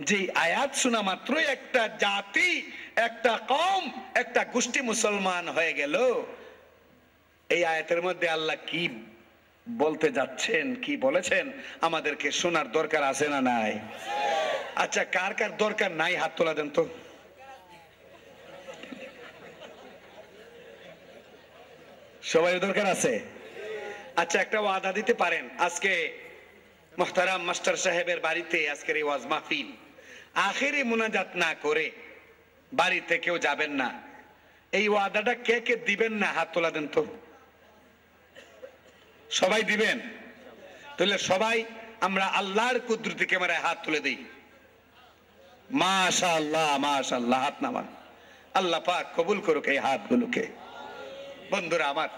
যে আয়াত শোনা মাত্রই একটা জাতি, একটা কওম, একটা গোষ্ঠী মুসলমান হয়ে গেল। এই আয়াতের মধ্যে আল্লাহ কি বলতে যাচ্ছেন, কি বলেছেন, আমাদেরকে শোনার দরকার আছে না নাই? আচ্ছা, কার কার দরকার নাই হাত তোলা দেন তো। সবাই দরকার আছে? আচ্ছা, একটা ওয়াদা দিতে পারেন, আজকে মুহতারাম মাস্টার সাহেবের বাড়িতে আজকের এই ওয়াজ মাহফিল, আখেরি মুনাজাত না করে বাড়িতে কেউ যাবেন না। এই ওয়াদাটা কে কে দিবেন না হাত তোলা দেন তো। সবাই দিবেন? তাহলে সবাই আমরা আল্লাহর কুদরতি ক্যামেরায় হাত তুলে দিই। মাশাআল্লাহ, মাশাআল্লাহ, হাত নামান। আল্লাহ পাক কবুল করুক এই হাতগুলোকে। বন্ধুরা আমার,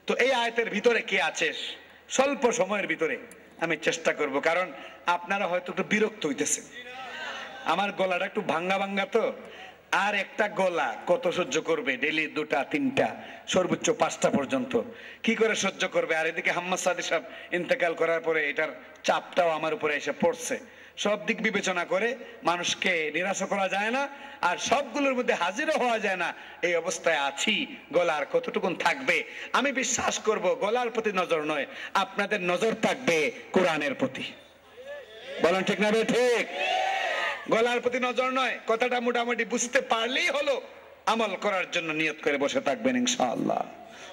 তো এই আয়াতের ভিতরে কি আছে স্বল্প সময়ের ভিতরে আমি চেষ্টা করব, কারণ আপনারা হয়তো একটু বিরক্ত হইতেছেন। আমার গলাটা একটু ভাঙ্গা ভাঙ্গা, তো আর একটা গলা কত সহ্য করবে? ডেলি 2টা 3টা সর্বোচ্চ 5টা পর্যন্ত কি করে সহ্য করবে? আর এদিকে হাম্মাদ সাদি সাহেব ইন্তেকাল করার পরে এটার চাপটাও আমার উপরে এসে পড়ছে। সব দিক বিবেচনা করে মানুষকে নিরাশ করা যায় না, আর সবগুলোর মধ্যে হাজিরও হওয়া যায় না। এই অবস্থায় আছি, গলার কতটুকুন থাকবে? আমি বিশ্বাস করব গলার প্রতি নজর নয়, আপনাদের নজর থাকবে কোরআনের প্রতি। বলেন ঠিক না? ঠিক। গলার প্রতি নজর নয়, কথাটা মোটামুটি বুঝতে পারলেই হলো, আমল করার জন্য নিয়ত করে বসে থাকবেন ইনশাআল্লাহ।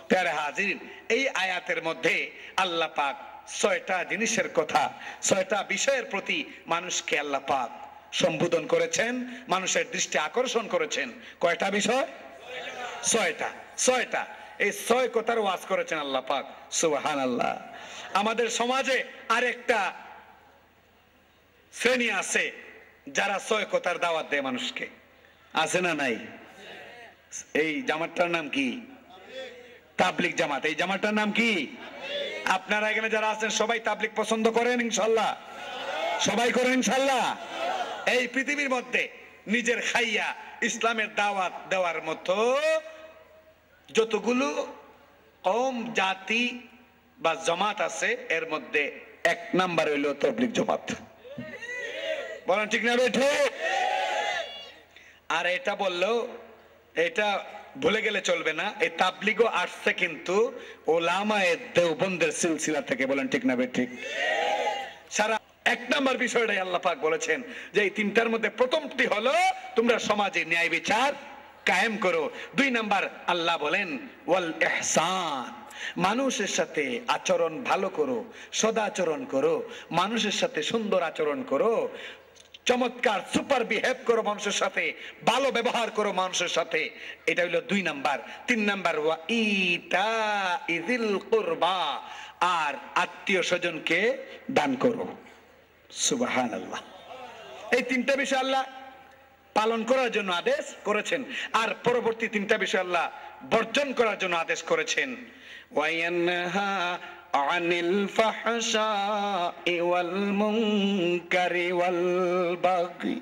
প্যারে হাজির, এই আয়াতের মধ্যে আল্লাহ পাক 6টা জিনিসের কথা, 6টা বিষয়ের প্রতি মানুষকে আল্লাহ পাক সম্বোধন করেছেন, মানুষের দৃষ্টি আকর্ষণ করেছেন। কয়টা বিষয়? 6টা। এই 6 কথার ওয়াজ করেছেন আল্লাহ পাক, সুবহানাল্লাহ। আমাদের সমাজে আরেকটা শ্রেণী আছে যারা 6 কথার দাওয়াত দেয় মানুষকে, আছে না নাই? এই জামাতটার নাম কি? তাবলিগ জামাত। এই জামাতটার নাম কি? আপনারা এখানে যারা আছেন সবাই তাবলিগ পছন্দ করেন ইনশাআল্লাহ? সবাই করেন ইনশাআল্লাহ? এই পৃথিবীর মধ্যে নিজের খাইয়া ইসলামের দাওয়াত দেওয়ার মতো যতগুলো কওম, জাতি বা জামাত আছে, এর মধ্যে 1 নাম্বার হইল তাবলিগ জামাত। বলেন ঠিক না? ঠিক। আর এটা বললো, এটা ভুলে গেলে চলবে না, এই তাবলিগও আসছে কিন্তু ওলামায়ে দেওবন্দের সিলসিলা থেকে। বলেন ঠিক না? ঠিক। সারা 1 নাম্বার বিষয়টাই আল্লাহ পাক বলেছেন যে এই 3টার মধ্যে প্রথমটি হলো তোমরা সমাজে ন্যায় বিচার কায়েম করো। 2 নাম্বার আল্লাহ বলেন ওয়াল ইহসান, মানুষের সাথে আচরণ ভালো করো, সদাচরণ করো, মানুষের সাথে সুন্দর আচরণ করো, চমৎকার সুপার বিহেভ করো মানুষের সাথে, ভালো ব্যবহার করো মানুষের সাথে। এটা হলো 2 নাম্বার। 3 নাম্বার ওয়া ইতা ইযিল কুরবা, আর আত্মীয় স্বজনকে দান করো। সুবহানাল্লাহ। এই 3টা বিষয় আল্লাহ পালন করার জন্য আদেশ করেছেন, আর পরবর্তী 3টা বিষয় আল্লাহ বর্জন করার জন্য আদেশ করেছেন। ওয়ায়ানহা আনিল ফাহশাই ওয়াল মুনকারি ওয়াল বাগি।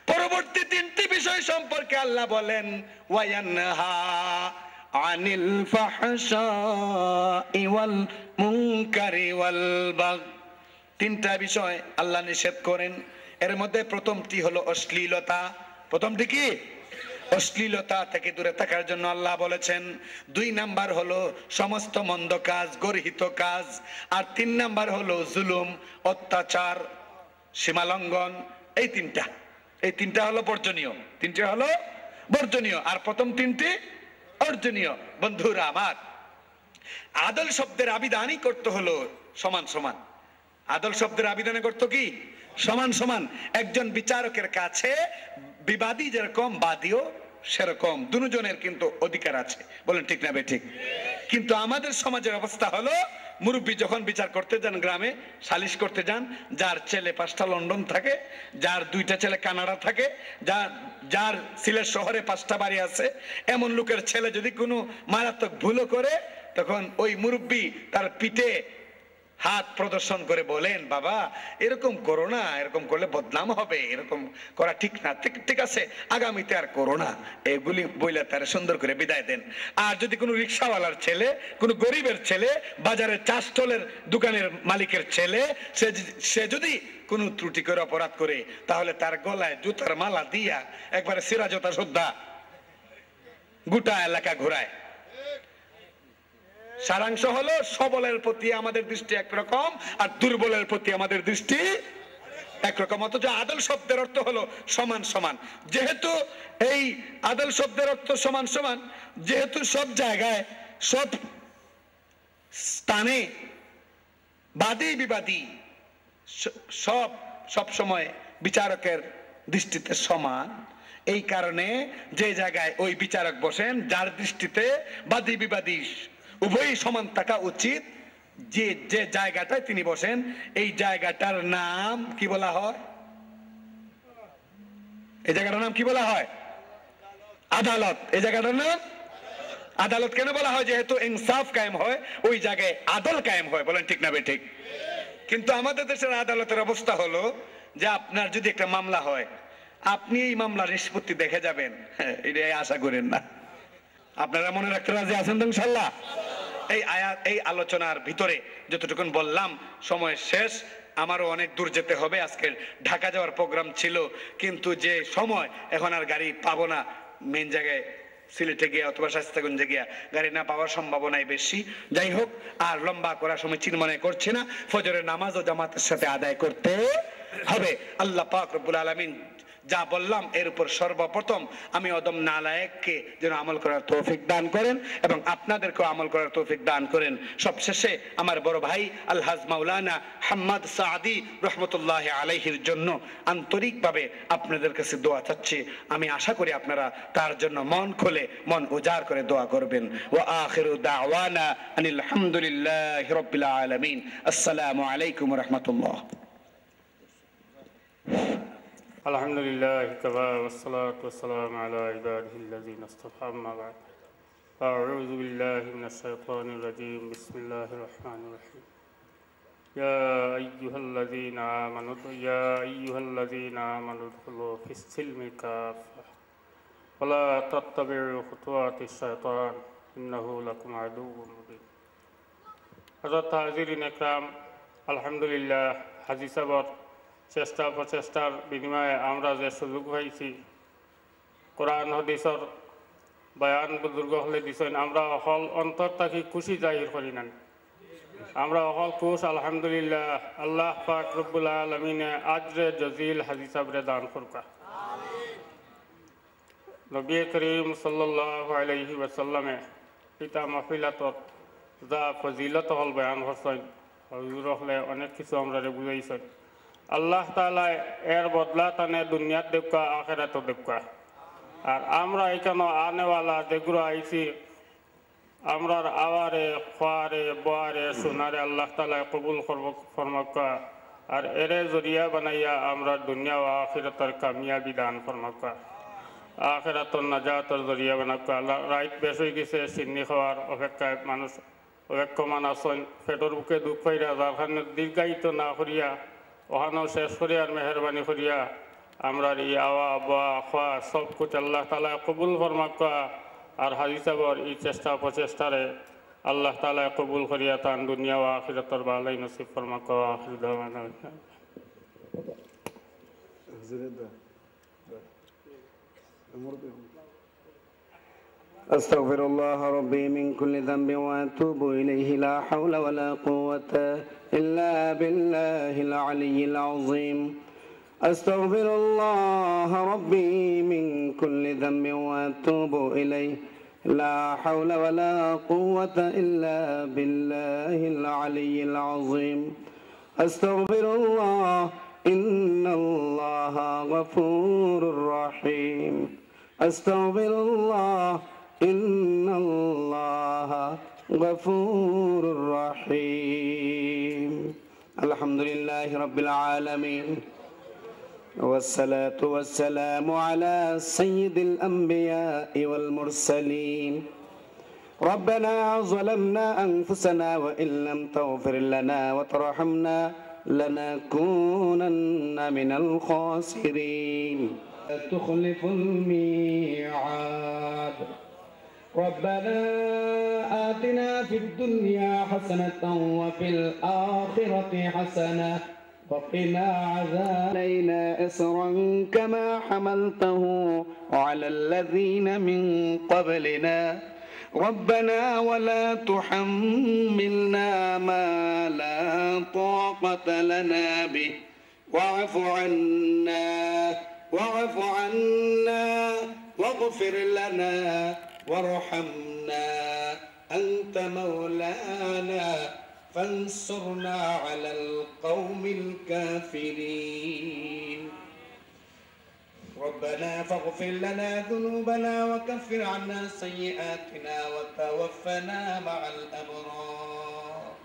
পরবর্তী 3টি বিষয় সম্পর্কে আল্লাহ বলেন ওয়ায়ানহা আনিল ফাহশাই ওয়াল মুনকারি ওয়াল বাগি। 3টা বিষয় আল্লাহ নিষেধ করেন। এর মধ্যে প্রথমটি হলো অশ্লীলতা। প্রথমটি কি? অশ্লীলতা থেকে দূরে থাকার জন্য আল্লাহ বলেছেন। 2 নাম্বার হলো সমস্ত মন্দ কাজ, গর্হিত কাজ। আর 3 নাম্বার হলো জুলুম, অত্যাচার, সীমালঙ্ঘন। এই 3টা হলো বর্জনীয়। 3টা হলো বর্জনীয়, আর প্রথম 3টি অর্জনীয়। বন্ধুরা আমার, আদল শব্দের আবিধানই করতে হলো সমান সমান। আদল শব্দের আবিধানে করতে কি? সমান সমান। একজন বিচারকের কাছে বিবাদী যেরকম, বাদীও সেরকম, দুজনের কিন্তু অধিকার আছে। বলেন ঠিক না? ঠিক। কিন্তু আমাদের সমাজের অবস্থা হলো, মুরব্বী যখন বিচার করতে যান, গ্রামে সালিশ করতে যান, যার ছেলে 5টা লন্ডন থাকে, যার 2টা ছেলে কানাডা থাকে, যার সিলেট শহরে 5টা বাড়ি আছে, এমন লোকের ছেলে যদি কোনো মারাত্মক ভুলও করে, তখন ওই মুরব্বী তার পিঠে হাত প্রদর্শন করে বলেন, বাবা এরকম করো না, এরকম করলে বদনাম হবে, এরকম করা ঠিক না, ঠিক আছে আগামীতে আর করো না, এগুলি বইলে তারা সুন্দর করে বিদায় দেন। আর যদি কোনো রিক্সাওয়ালার ছেলে, কোনো গরিবের ছেলে, বাজারের চা স্টলের দোকানের মালিকের ছেলে, সে যদি কোনো ত্রুটি করে অপরাধ করে, তাহলে তার গলায় জুতার মালা দিয়া একবারে সিরাজতা শ্রদ্ধা গোটা এলাকা ঘোরায়। সারাংশ হলো সবলের প্রতি আমাদের দৃষ্টি একরকম, আর দুর্বলের প্রতি আমাদের দৃষ্টি একরকম। অথচ আদল শব্দের অর্থ হলো সমান সমান। যেহেতু এই আদল শব্দের অর্থ সমান সমান, যেহেতু সব জায়গায় সব স্থানে বাদী বিবাদী সব সময় বিচারকের দৃষ্টিতে সমান, এই কারণে যে জায়গায় ওই বিচারক বসেন, যার দৃষ্টিতে বাদী বিবাদী উভয়ই সমান থাকা উচিত, যে যে জায়গাটায় তিনি বসেন এই জায়গাটার নাম কি বলা হয়? এই জায়গাটার নাম কি বলা হয়? আদালত। এই জায়গাটার নাম আদালত কেন বলা হয়? যেহেতু ইনসাফ কায়েম হয়, ওই জায়গায় আদল কায়েম হয়। বলেন ঠিক না বেঠিক? কিন্তু আমাদের দেশের আদালতের অবস্থা হলো যে আপনার যদি একটা মামলা হয়, আপনি এই মামলার নিষ্পত্তি দেখে যাবেন, এটাই আশা করেন না। আপনারা মনে রাখতে রাজি আছেন তো ইনশাআল্লাহ? এই আলোচনার ভিতরে যতটুকুন বললাম, সময় শেষ, আমারও অনেক দূর যেতে হবে। আজকে ঢাকা যাওয়ার প্রোগ্রাম ছিল, কিন্তু যে সময় এখন আর গাড়ি পাবো না, মেন জায়গায় সিলেটে গিয়ে অথবা শাস্তাগঞ্জে গিয়া গাড়ি না পাওয়ার সম্ভাবনাই বেশি। যাই হোক, আর লম্বা করার সময় চিন্মনে করছে না, ফজরের নামাজ ও জামাতের সাথে আদায় করতে হবে। আল্লাহ পাক রব্বুল আলামিন যা বললাম এর উপর সর্বপ্রথম আমি অদম নালায়েককে যেন আমল করার তৌফিক দান করেন, এবং আপনাদেরকেও আমল করার তৌফিক দান করেন। সবশেষে আমার বড় ভাই আলহাজ মাওলানা হাম্মাদ সাদি রহমতুল্লাহ আলাইহির জন্য আন্তরিকভাবে আপনাদের কাছে দোয়া চাচ্ছি। আমি আশা করি আপনারা তার জন্য মন খুলে, মন উজাড় করে দোয়া করবেন। ওয়া আখিরু দাওয়ানা আনিল হামদুলিল্লাহি রাব্বিল আলামিন। আসসালামু আলাইকুম ওয়া রাহমাতুল্লাহ। আলহামদুলিল্লাহ ওয়াসসালাতু ওয়াসসালামু আলা ইবাদিহিল্লাযিনা ইসতাফা, আম্মা বা'দ। আউযু বিল্লাহি মিনাশ শাইতানির রাজীম। বিসমিল্লাহির রাহমানির রাহিম। ইয়া আইয়ুহাল্লাযীনা আমানু উদখুলু ফিস-সিলমি কাফা ওয়া লা তাত্তাবি'উ খুতুওয়াতিশ শাইতান ইন্নাহু লাকুম আদুউউম মুবিন। হযরত হাজিরিন ইকরাম, আলহামদুলিল্লাহ, হাজী সাহেবের চেষ্টা প্রচেষ্টার বিনিময়ে আমরা যে সুযোগ পাইছি কোরআন হাদিসের বয়ান বুজুর্গ হলে দিছেন, আমরা অকল অন্তর থাকি খুশি জাহির করি না, আমরা অকল খুশ। আলহামদুলিল্লাহ, আল্লাহ পাক রব্বুল আলামিনে আজরে জজিল হাজী সাহেবরে দান করুকা। নবী করিম সাল্লাল্লাহু আলাইহি ওয়াসাল্লামে পিতা মাহফিলাতত যা ফজিলত হল বয়ান করছেন, হুজুর হলে অনেক কিছু আমরা বুঝাইছেন। আল্লাহ তাআলা এর বদলা তানে দুনিয়াত দেখা, আখিরাত দেখা। আর আমরা এখানে আনেওয়ালা যেগুলো আইছি, আমরার আওয়ারে খোয়ারে বোয়ারে সোনারে আল্লাহ তাআলা কবুল ফরমাক্কা, আর এরে জরিয়া বানাইয়া আমরা দুনিয়া ও আখিরাতের কামিয়াবি দান ফরমাক্কা, আখিরাতের নাজাতের জরিয়া বানাক্কা। রাইত বেশ হয়ে গেছে, চিন্নি খাওয়ার অপেক্ষায় মানুষ অপেক্ষমান আছেন, পেটর বুকে দুঃখ পাইরা, যার কারণে দীর্ঘায়িত না করিয়া ওখানেও শেষ করিয়ার মেহরবানি করিয়া আমরা এই আওয়া বা খোয়া সব কিছু আল্লাহ তাআলা কবুল ফরমাক্কা। আর হাজী সাহেবের এই চেষ্টা প্রচেষ্টারে আল্লাহ তাআলা কবুল করিয়া তান দুনিয়া ও আখিরাতের ভালাই নসিব ফরমাক্কা। আখির দাওয়ানা أستغفر الله ربي من كل ذنب وأتوب إليه لا حول ولا قوة إلا بالله العلي العظيم. أستغفر الله ربي من كل ذنب وأتوب إليه لا حول ولا قوة إلا بالله العلي العظيم. أستغفر الله إن الله غفور رحيم. أستغفر الله إن الله غفور رحيم. الحمد لله رب العالمين، والصلاة والسلام على سيد الأنبياء والمرسلين ربنا ظلمنا أنفسنا وإن لم تغفر لنا وترحمنا لنكونن من الخاسرين تخلف الميعاد ربنا آتنا في الدنيا حسنة وفي الآخرة حسنة وقنا عذاب علينا إصرا كما حملته على الذين من قبلنا ربنا ولا تحملنا ما لا طاقة لنا به واعف عنا واغفر لنا وارحمنا أنت مولانا فانصرنا على القوم الكافرين ربنا فاغفر لنا ذنوبنا وكفر عنا سيئاتنا وتوفنا مع الأبرار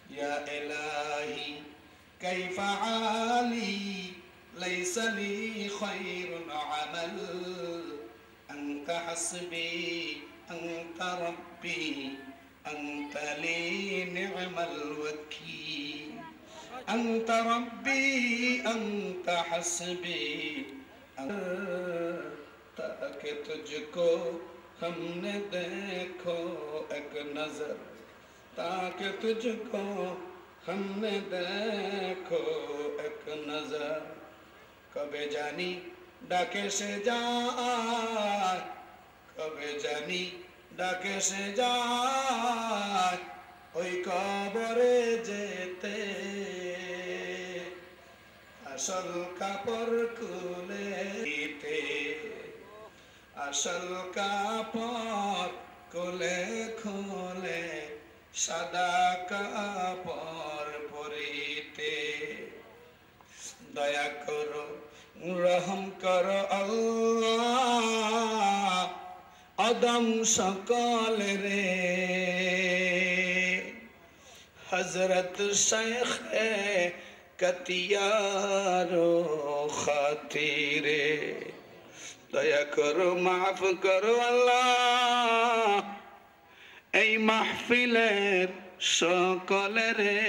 يا إلهي كيف حالي ليس لي خير عمل أنت حسبي أنت ربي أنت لي نعم الوكيل أنت ربي أنت حسبي ताकि तुझको हमने देखो एक नजर ताकि तुझको हमने देखो एक नजर कबे जानी डाके से जाए कबे जानी डाके से जाए ओई कबरे जेते আসল কাপড় খুলে দিতে আসল কাপড় খুলে খুলে সাদা কাপড় পরিতে দয়া করো রহম করো আল্লাহ আদম সকল রে হযরত শেখ कतियारो खातिरे दया करो माफ करो अल्लाह এই মাহফিলের সকলেরে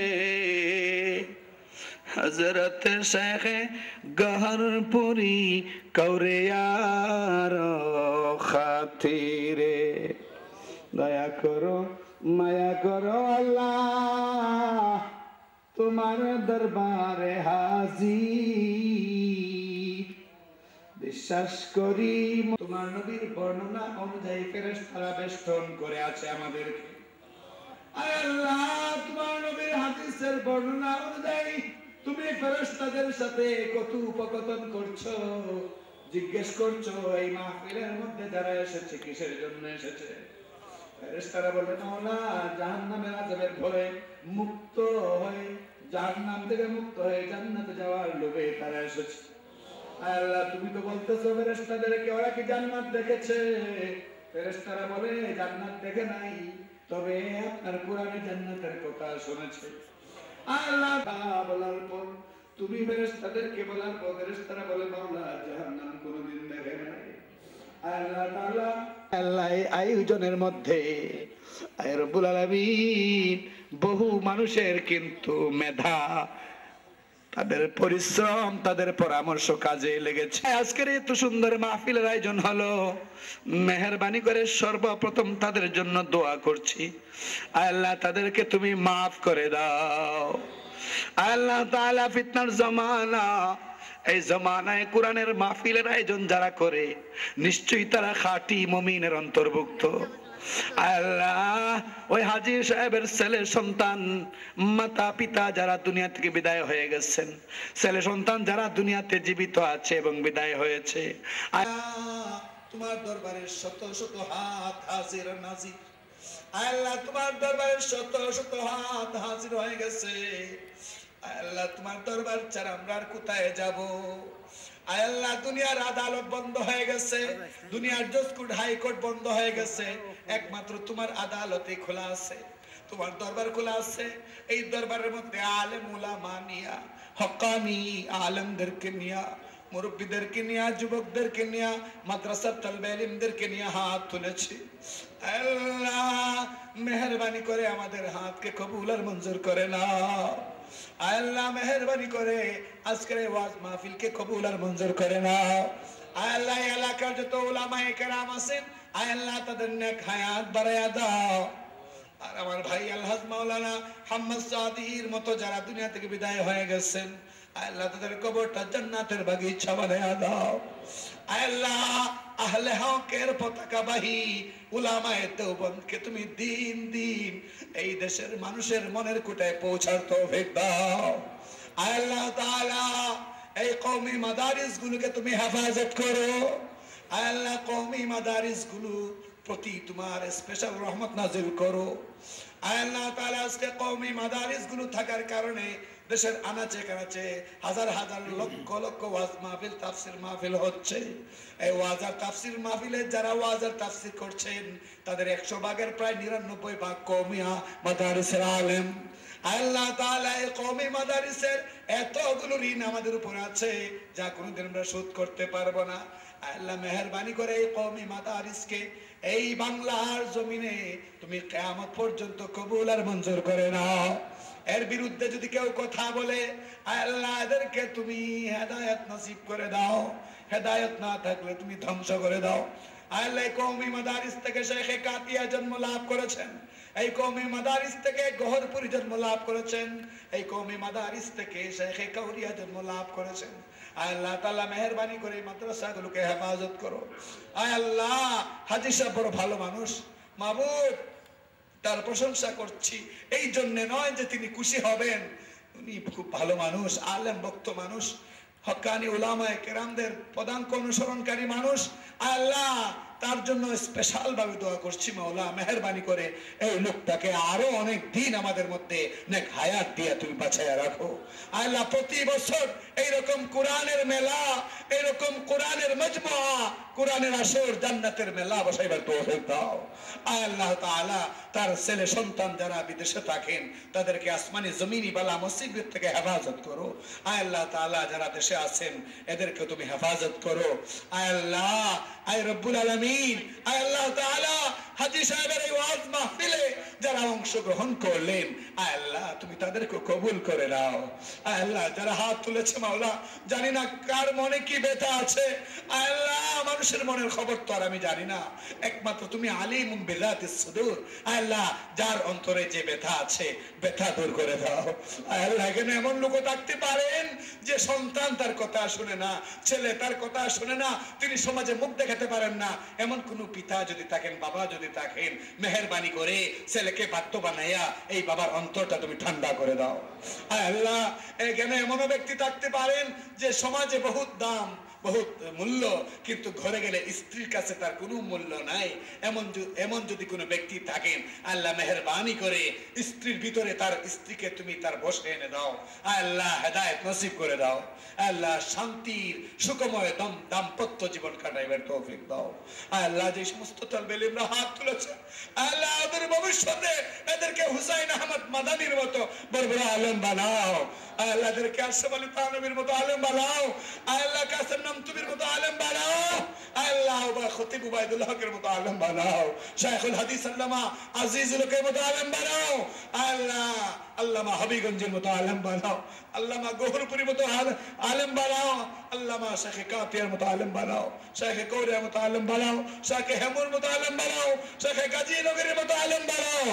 হযরত শেখ গহরপুরি কৌরিয়ার খাতিরে দয়া করো মায়া করো আল্লাহ তোমার দরবারে হাজির বিশ্বাস করি তোমার নবীর বর্ণনা অনুযায়ী ফেরেশতারা বেষ্টন করে আছে আমাদেরকে আয় আল্লাহ তোমার নবীর হাদিসের বর্ণনা অনুযায়ী তুমি ফেরেশতাদের সাথে কথোপকথন করছো জিজ্ঞেস করছো এই মাহফিলের মধ্যে যারা এসেছে কিসের জন্য এসেছে ফেরেশতারা বলে মাওলা জাহান্নামের আযাবের ভয়ে মুক্ত হয়ে জাহান্নাম থেকে মুক্ত হয়ে জান্নাতে যাওয়ার লোভে তারা এসেছে আল্লাহ তুমি তো বলতেছো ফেরেশতাদেরকে ওরা কি জান্নাত দেখেছে ফেরেশতারা বলে জান্নাত দেখে নাই তবে আপনার কোরআনে জান্নাতের কথা শুনেছে আল্লাহ বলার পর তুমি ফেরেশতাদেরকে বলার পর ফেরেশতারা বলে মাওলা জাহান্নাম কোনোদিন দেখে নাই আল্লাহ তাআলা আল্লাহ আয়োজনের মধ্যে রব্বুল আলামিন বহু মানুষের কিন্তু মেধা তাদের পরিশ্রম তাদের পরামর্শ কাজে লেগেছে আজকের এত সুন্দর মাহফিলের আয়োজন হলো মেহেরবানি করে সর্বপ্রথম তাদের জন্য দোয়া করছি আল্লাহ তাদেরকে তুমি মাফ করে দাও আল্লাহ তাআলা ফিতনার জামানা এই জামানায় কোরআনের মাহফিলের আয়োজন যারা করে নিশ্চয়ই তারা খাঁটি মুমিনের অন্তর্ভুক্ত আল্লাহ ওই হাজী সাহেবের ছেলে সন্তান মাতা পিতা যারা দুনিয়া থেকে বিদায় হয়ে গেছেন ছেলে সন্তান যারা দুনিয়াতে জীবিত আছে এবং বিদায় হয়েছে তোমার দরবারে শত শত হাত হাজির নাজির আল্লাহ তোমার দরবারে শত শত হাত হাজির হয়ে গেছে আল্লাহ তোমার দরবার ছাড়া আমরা আর কোথায় যাব আল্লাহ দুনিয়ার আদালত বন্ধ হয়ে গেছে দুনিয়ার জজ কোর্ট হাইকোর্ট বন্ধ হয়ে গেছে একমাত্র তোমার আদালতে খোলা আছে তোমার দরবার খোলা আছে এই দরবারের মধ্যে আলেম উলামা নিয়া হক্কানি আলেমদেরকে নিয়া মুরব্বীদেরকে নিয়ে, যুবকদেরকে নিয়ে, মাদ্রাসার তালবে ইলমদেরকে নিয়ে হাত তুলেছি। আল্লাহ মেহেরবানি করে আমাদের হাতকে কবুল আর মঞ্জুর করে নাও। আল্লাহ মেহেরবানি করে আজকের এই ওয়াজ মাহফিলকে কবুল আর মঞ্জুর করে নাও। আল্লাহ এলাকার যত উলামায়ে কেরাম আছেন, আল্লাহ তাদের নেক হায়াত বাড়ায়া দাও। আর আমার ভাই আলহাজ মাওলানা হাম্মদ সাদির মতো যারা দুনিয়া থেকে বিদায় হয়ে গেছেন, আল্লাহ তাদের কবরটা জান্নাতের বাগিচা বানায়া দাও। আল্লাহ আহলে হকের পতাকাবাহী উলামায়ে দেওবন্দকে তুমি দিন দিন এই দেশের মানুষের মনের কুটায় পৌঁছার তৌফিক দাও। আল্লাহ তাআলা এই কওমি মাদারিস গুলোকে তুমি হেফাজত করো। আল্লাহ কওমি মাদারিস গুলো প্রতি তোমার স্পেশাল রহমত নাজিল করো। আল্লাহ তাআলা আজকে কওমি মাদারিস গুলো থাকার কারণে দেশের আনাচে কানাচে হাজার হাজার লক্ষ লক্ষ ওয়াজ মাহফিল তাফসির মাহফিল হচ্ছে। এই ওয়াজ আর তাফসির মাহফিলে যারা ওয়াজ আর তাফসির করছেন তাদের 100 ভাগের প্রায় 99 ভাগ কওমি মাদারিসের আলেম। আল্লাহ তাআলা এই কওমি মাদারিসের এতগুলো ঋণ আমাদের উপর আছে যা কোনোদিন আমরা শোধ করতে পারবো না। আল্লাহ মেহেরবানি করে এই কওমি মাদারিসকে এই বাংলার জমিনে তুমি কিয়ামত পর্যন্ত কবুল আর মঞ্জুর করে নাও। এর বিরুদ্ধে যদি কেউ কথা বলে, আল্লাহ এদেরকে তুমি হেদায়েত নসিব করে দাও। হেদায়েত না থাকলে তুমি ধ্বংস করে দাও। আল্লাহ কওমি মাদারিস থেকে শেখে কাতিয়া জন্ম লাভ করেছেন। এই কওমি মাদারিস থেকে গহরপুরি জন্ম লাভ করেছেন। এই কওমি মাদারিস থেকে শেখে কাউরিয়া জন্ম লাভ করেছেন। আল্লাহ তাআলা মেহেরবানি করে মাদ্রাসাগুলোকে হেফাজত করো। আল্লাহ হাজী সাহেব বড় ভালো মানুষ, মাবুদ তার প্রশংসা করছি এই জন্য নয় যে তিনি খুশি হবেন, উনি খুব ভালো মানুষ, আলেম ভক্ত মানুষ, হক্কানি উলামায়ে কেরামদের পদাঙ্ক অনুসরণকারী মানুষ। আল্লাহ তার জন্য স্পেশাল ভাবে দোয়া করছি, মাওলা মেহেরবানি করে এই লোকটাকে আরো অনেক দিন আমাদের মধ্যে নেক হায়াত দিয়ে তুমি বাঁচাইয়া রাখো। আল্লাহ প্রতি বছর এইরকম কোরআনের মেলা, এইরকম কোরআনের মজমুআ, কোরআনের আসর, জান্নাতের মেলা বসাইবার তৌফিক দাও। আল্লাহ তাআলা তার ছেলে সন্তান যারা বিদেশে থাকেন তাদেরকে আসমানি জমিনি বালা মুসিবত থেকে হেফাজত করো। আল্লাহ তাআলা যারা দেশে আছেন এদেরকে তুমি হেফাজত করো। আল্লাহ আয় রব্বুল আলামিন, আল্লাহ তাআলা হাজী সাহেবের এই ওয়াজ মাহফিলে যারা অংশগ্রহণ করলেন, আল্লাহ তুমি তাদেরকে কবুল করে নাও। আল্লাহ যারা হাত তুলেছে মাওলা, জানি না কার মনে কি ব্যথা আছে। আল্লাহ মানুষের মনের খবর তো আর আমি জানি না, একমাত্র তুমি আলিমুম বিযাতিস সুদূর। আল্লাহ যার অন্তরে যে ব্যথা আছে ব্যথা দূর করে দাও। আল্লাহ এখানে এমন লোক থাকতে পারেন যে সন্তান তার কথা শুনে না, ছেলে তার কথা শুনে না, তিনি সমাজে মুখ দেখাতে পারেন না। এমন কোন পিতা যদি থাকেন, বাবা যদি থাকেন, মেহেরবানি করে ছেলেকে বাধ্য বানাইয়া এই বাবার অন্তরটা তুমি ঠান্ডা করে দাও। আল্লাহ এখানে এমন ব্যক্তি থাকতে পারেন যে সমাজে বহুত দাম, বহুত মূল্য, কিন্তু ঘরে গেলে স্ত্রীর কাছে তার কোনো মূল্য নাই। এমন যদি কোনো ব্যক্তি থাকেন, আল্লাহ মেহেরবানি করে স্ত্রীর ভিতরে তার স্ত্রীকে তুমি তার বসে এনে দাও। আল্লাহ হেদায়েত নসিব করে দাও। আল্লাহ শান্তির সুখময় দাম্পত্য জীবন কাটাইবার তৌফিক দাও। আল্লাহ যে সমস্ত তালবে ইলমরা হাত তুলেছে, আল্লাহ ওদের ভবিষ্যতে এদেরকে হুসাইন আহমদ মাদানির মতো বড় বড় আলেম বানাও। আল্লাহ এদেরকে আশরাফ আলী থানভীর মতো আলেম বানাও। আল্লাহ কাসেম নামতুবির মতো আলেম বানাও। আল্লাহ খতিব উবাইদুল্লাহ হকের মতো আলেম বানাও। শাইখুল হাদিস আল্লামা আজিজুল হকের মতো আলেম বানাও। আল্লাহ আল্লামা হবিগঞ্জের মতো আলেম বানাও। আল্লামা গহরপুরির মতো আলেম বানাও। আল্লামা শেখে কাতিয়ার মতো আলেম বানাও। শেখে কৌরিয়ার মতো আলেম বানাও। শেখে হেমুর মতো আলেম বানাও। শেখে গাজীনগরের মতো আলেম বানাও।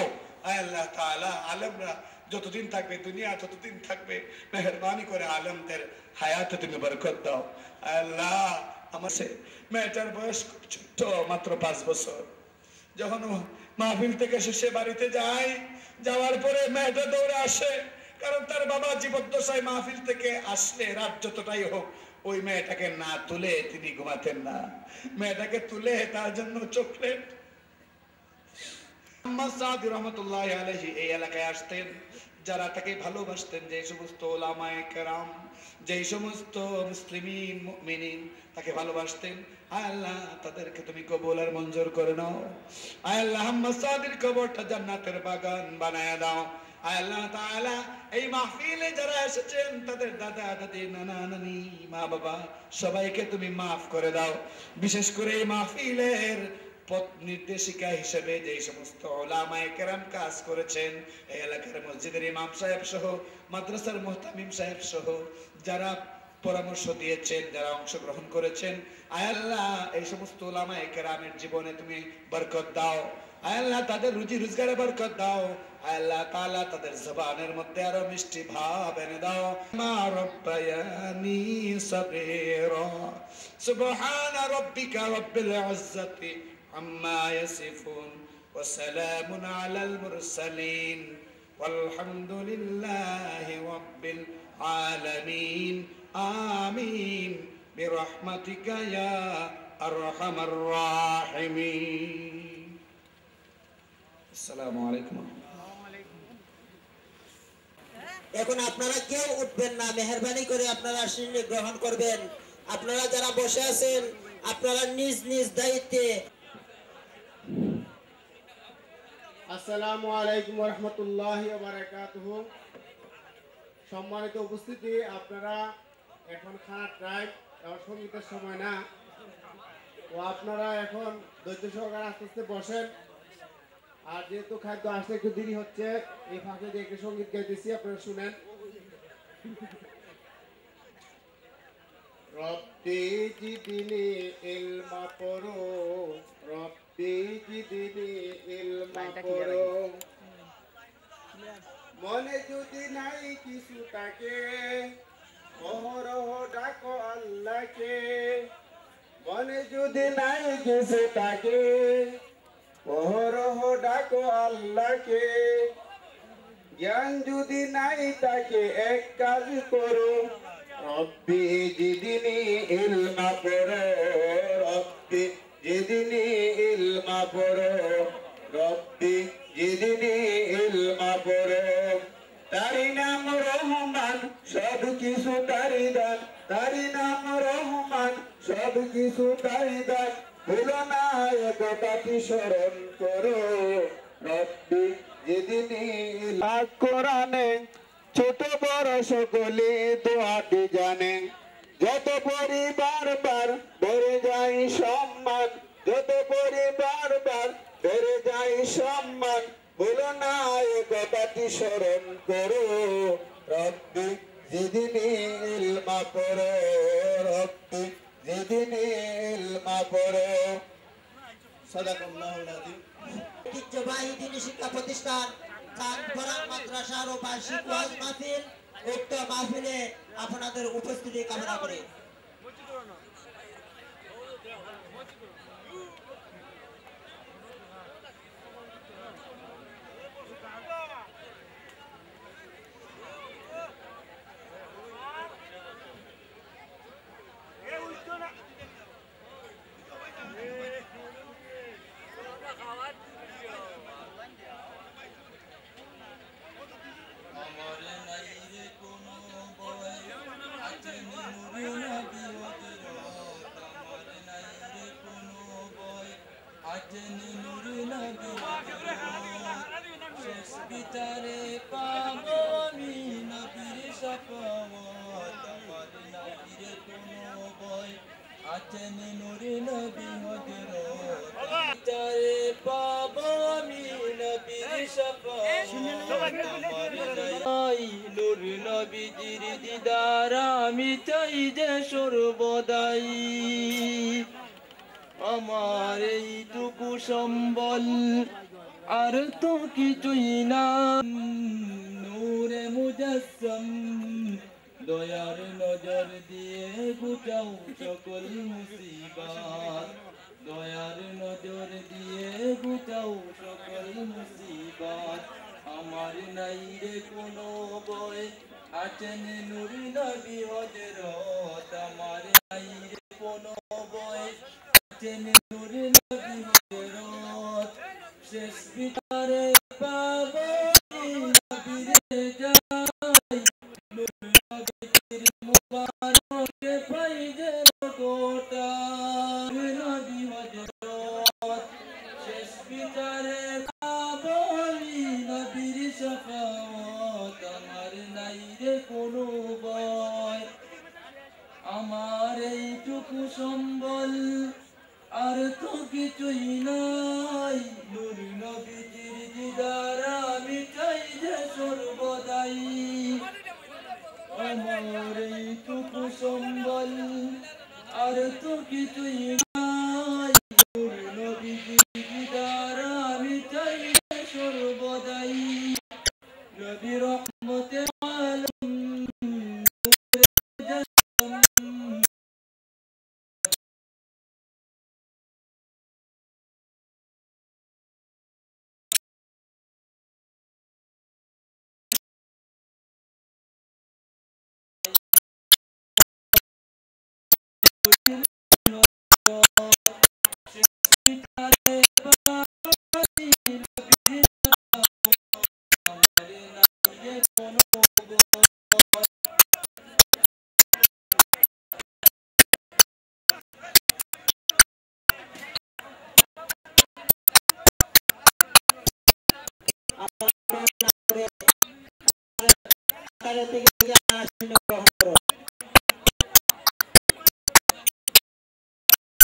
আল্লাহ তাআলা আলেমরা যতদিন থাকবে, দুনিয়া যতদিন থাকবে, মেহেরবানি করে আলেমদের হায়াতে তুমি বরকত দাও। আল্লাহ আমার মেয়েটার বয়স ছোট্ট, মাত্র 5 বছর। যখন মাহফিল থেকে শেষে বাড়িতে যায়, যাওয়ার পরে মেয়েটা দৌড়ে আসে, কারণ তার বাবা জীবদ্দশায় মাহফিল থেকে আসলে রাত যতটাই হোক ওই মেয়েটাকে না তুলে তিনি ঘুমাতেন না। মেয়েটাকে তুলে তার জন্য চকলেট। রহমতুল্লাহ আলাইহি এই এলাকায় আসতেন, যারা তাকে ভালোবাসতেন, যে সমস্ত ওলামায়ে কেরাম, যে সমস্ত মুসলিমিন মুমিনিন তাকে ভালোবাসতেন, আল্লাহ তাদেরকে তুমি কবুল আর মঞ্জুর করে নাও। আল্লাহ আহমদ সাদির কবরটা জান্নাতের বাগান বানায়া দাও। আল্লাহ তাআলা এই মাহফিলে যারা এসেছেন তাদের দাদা দাদি নানা নানি মা বাবা সবাইকে তুমি মাফ করে দাও। বিশেষ করে এই মাহফিলের পথ নির্দেশিকা হিসেবে যে সমস্ত উলামায়ে কেরাম কাজ করেছেন, এই এলাকার মসজিদের ইমাম সাহেব সহ মাদ্রাসার মুহতামিম সাহেব সহ যারা পরামর্শ দিয়েছেন, যারা অংশগ্রহণ করেছেন, আয় আল্লাহ এই সমস্ত উলামায়ে কেরামের জীবনে তুমি বরকত দাও। আয় আল্লাহ তাদের রুজি রোজগারে বরকত দাও। আয় আল্লাহ তাআলা তাদের জবানের মধ্যে আরো মিষ্টি ভাব এনে দাও। মা রব্বায়ানি সাগীরা সুবহান রাব্বিকা রাব্বিল ইজ্জাতি আম্মা ইয়াসিফুন ওয়া সালামুন আলাল মুরসালিন ওয়ালহামদুলিল্লাহি রাব্বিল আলামিন। আমিন বিরহমাতিকা ইয়া আরহামার রাহিমিন। আসসালামু আলাইকুম। এখন আপনারা কেউ উঠবেন না, মেহেরবানি করে আপনারা আসনে গ্রহণ করবেন। আপনারা যারা বসে আছেন আপনারা নিজ নিজ দায়িত্বে। আসসালামু আলাইকুম ওয়া রাহমাতুল্লাহি ওয়া বারাকাতুহু। সম্মানিত উপস্থিতি, আপনারা এখন খানার টাইম, এখন সঙ্গীতের সময় না, তো আপনারা এখন ধৈর্য সহকারে আস্তে আস্তে বসেন। আর যেহেতু খাদ্য আসতে একটু দেরি হচ্ছে, এই ফাঁকে দিয়ে একটু সঙ্গীত গাইতেছি, আপনারা শুনেন। রব্বি জিদনি ইলমা পড়ো, রব্বি জিদনি ইলমা পড়ো। মনে যদি নাই কিছু থাকে, অহরহ ডাকো আল্লাহকে। মনে যদি নাই কিছু থাকে, অহরহ ডাকো আল্লাহকে। জ্ঞান যদি নাই তাকে এক কাজ করো, রব্বি জিদনি ইলমা পড়ো, রব্বি জিদনি ইলমা পড়ো, রব্বি জিদনি ইলমা পড়ো। তারি নাম রহমান, সব কিছু তারি দান, তারি নাম রহমান, সব কিছু তারি দান। ভুলো না একতাটি স্মরণ করো, রব্বি জিদনি। পাক কোরআনে ছোট বড় সকলে দোয়াটি জানে। যত পড়ি বারবার বেড়ে যায় সম্মান, যত পড়ি বারবার বেড়ে যায় সম্মান। বলো না একতাটি স্মরণ করো, রব্বি জিদনি ইলমা পড়ো, রব্বি জিদনি ইলমা পড়ো। সাদাকাল্লাহুল আযীম। ঐতিহ্যবাহী দিনী শিক্ষা প্রতিষ্ঠান চাঁদপাড়া মাদ্রাসার ও বার্ষিক ওয়াজ মাহফিল, উক্ত মাহফিলে আপনাদের উপস্থিতি কামনা করে। বিতারে পাবো আমি নবীর শাফাওয়াত, আমার নবীর কোনো ভয় আছে নি, নূরে নবী হযরত। বিতারে পাবো আমি নবীর শাফাওয়াত, আমার নাই নূর নবীজির দিদার আমি চাই যে সর্বদাই। আমার এইটুকু সম্বল আর তো কিছুই না, নূরে মুজাসসাম দয়ার নজর দিয়ে গুটাও সকল মুসিবত, দয়ার নজর দিয়ে গুটাও সকল মুসিবত। আমার নাই রে কোনো ভয় আছেন নূর নবী হযরত, আমার নাই রে কোনো ভয় আছেন নূর নবী হযরত। শেষ বিতারে পাবো নবীরে যাই, নূর নবীর মুবারকে পাই যে গোটা নবী হযরত। শেষ বিতারে পাবো নবীর শাফাওয়াত। এইটুকু সম্বল আর তো কিছুই নাই নূর নবীজির দিদার আমি চাই যে সর্বদাই আমার এইটুকু সম্বল আর তো কিছুই নাই নূর নবীজির দিদার আমি চাই যে সর্বদাই নবী রহমতে আলম থেকে